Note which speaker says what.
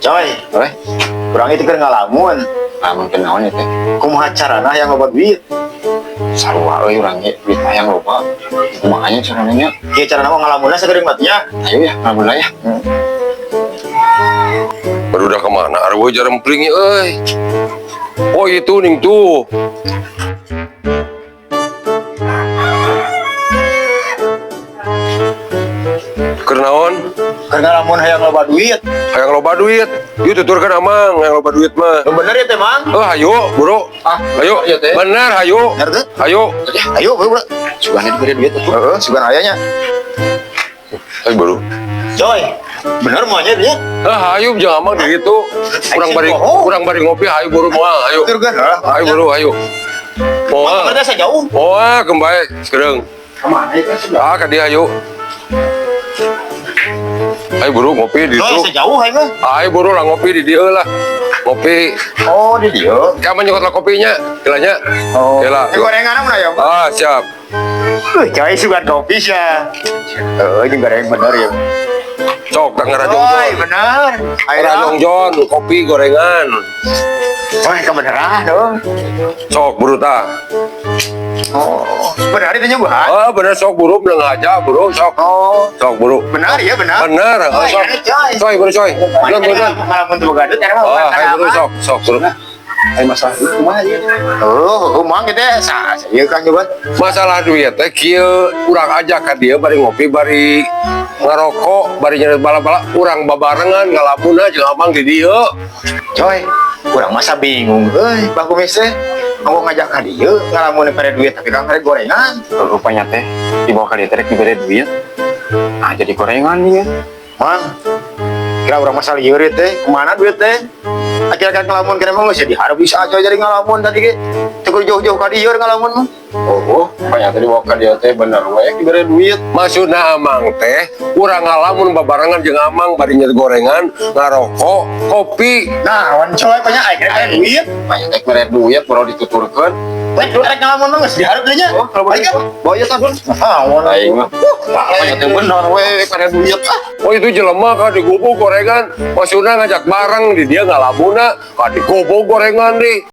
Speaker 1: Coy,
Speaker 2: Weh,
Speaker 1: kurang itu kan ngalamun.
Speaker 2: lamun kenaon itu.
Speaker 1: Kumaha carana yang loba duit?
Speaker 2: Sarua euy urang ge duit hayang loba. Kumaha caranya?
Speaker 1: Ieu carana mah ngalamunna sageureung matinya.
Speaker 2: Ayo ya, ngabula ya.
Speaker 3: Barudak kemana? Arwah jarang pelingi, Oh itu ning tuh. Kenaon?
Speaker 1: Keur ngalamun hayang loba duit.
Speaker 3: Hayang loba duit. Yuk tuturkan amang, hayang loba duit mah.
Speaker 1: Lu bener ya teh, Mang?
Speaker 3: Hayo, bro. Ayo,
Speaker 2: iya, teh.
Speaker 3: bener, hayo.
Speaker 1: Bener teh?
Speaker 3: Hayo.
Speaker 1: Ayo, bro.
Speaker 2: Sugane diberi duit atuh.
Speaker 1: Heeh, sugan ayanya.
Speaker 3: Ayo baru.
Speaker 1: Coy, bener maunya dia.
Speaker 3: Hayo jangan amang di itu. Kurang bari ngopi, hayo buru moal, ayo.
Speaker 1: Betul kan?
Speaker 3: Ayo buru, ayo.
Speaker 1: Mang,
Speaker 3: Moal.
Speaker 1: kita sejauh.
Speaker 3: Moal kembali sekarang.
Speaker 1: Kemana itu sudah?
Speaker 3: Ka dia ayo. Ayo buru ngopi di
Speaker 1: Coy,
Speaker 3: itu.
Speaker 1: sejauh ayo mah.
Speaker 3: Ayo buru lah ngopi di dia lah. Ngopi.
Speaker 1: Oh, di dia.
Speaker 3: Kamu nyokot lah kopinya, kilanya.
Speaker 1: Oh.
Speaker 3: Kila.
Speaker 1: Gorengan mana ya?
Speaker 3: Siap.
Speaker 1: Coy, sugan kopi sih. Ini goreng bener ya.
Speaker 3: Cok, tak ngerajong
Speaker 1: Coy,
Speaker 3: Jon.
Speaker 1: bener.
Speaker 3: Ngerajong Jon, kopi gorengan.
Speaker 1: Coy, kebeneran dong.
Speaker 3: Cok buru ta.
Speaker 1: Oh, benar itu nyobahan.
Speaker 3: Bener sok buru bener aja buru sok.
Speaker 1: Oh,
Speaker 3: Sok buru.
Speaker 1: benar ya benar.
Speaker 3: Bener.
Speaker 1: Coy,
Speaker 3: Sok.
Speaker 1: ada, coy.
Speaker 3: Coy buru coy. Bener bener.
Speaker 1: Malah untuk gadut karena mau
Speaker 3: Ayo buru sok buru.
Speaker 2: Ai masalah itu kumaha ieu?
Speaker 1: Oh, umang gitu ya. Iya kan coba.
Speaker 3: Masalah duit teh kieu urang aja ka dia bari ngopi bari ngarokok bari nyeret bala-bala urang babarengan ngalamunna jeung abang di dieu.
Speaker 1: Coy, kurang masa bingung. Bang Kumis teh mau ngajak ka dieu ngalamun pere duit tapi kan pere gorengan.
Speaker 2: Rupanya teh dibawa ka dieu teh rek diberi duit. Nah, jadi gorengan nih ya.
Speaker 1: Mang, kira urang masa lieur teh, kemana duit teh? Akhirnya ngalamun kena mah masih diharap bisa aja jadi ngalamun tadi ke. Tegur jauh-jauh ka dieu ngalamun mah.
Speaker 2: Oh, rupanya teh dibawa ka dieu teh bener we diberi duit.
Speaker 3: Maksudna amang teh urang ngalamun babarengan jeung amang bari nyeret gorengan, ngarokok, kopi.
Speaker 1: Nah, wan coy banyak akhirnya kena duit.
Speaker 2: Banyak teh beri duit baru dituturkeun.
Speaker 1: Baik, lu rek ngalamun mah geus diharap deui nya.
Speaker 2: Oh, kalau
Speaker 1: Baik kan?
Speaker 2: bawa ieu tah, Dun.
Speaker 1: Ah, wan
Speaker 2: Aing mah. Banyak teh bener we beri duit.
Speaker 3: Oh itu jelema ka digubuk gorengan, maksudna ngajak bareng di dia ngalamuna ka digubuk gorengan deh.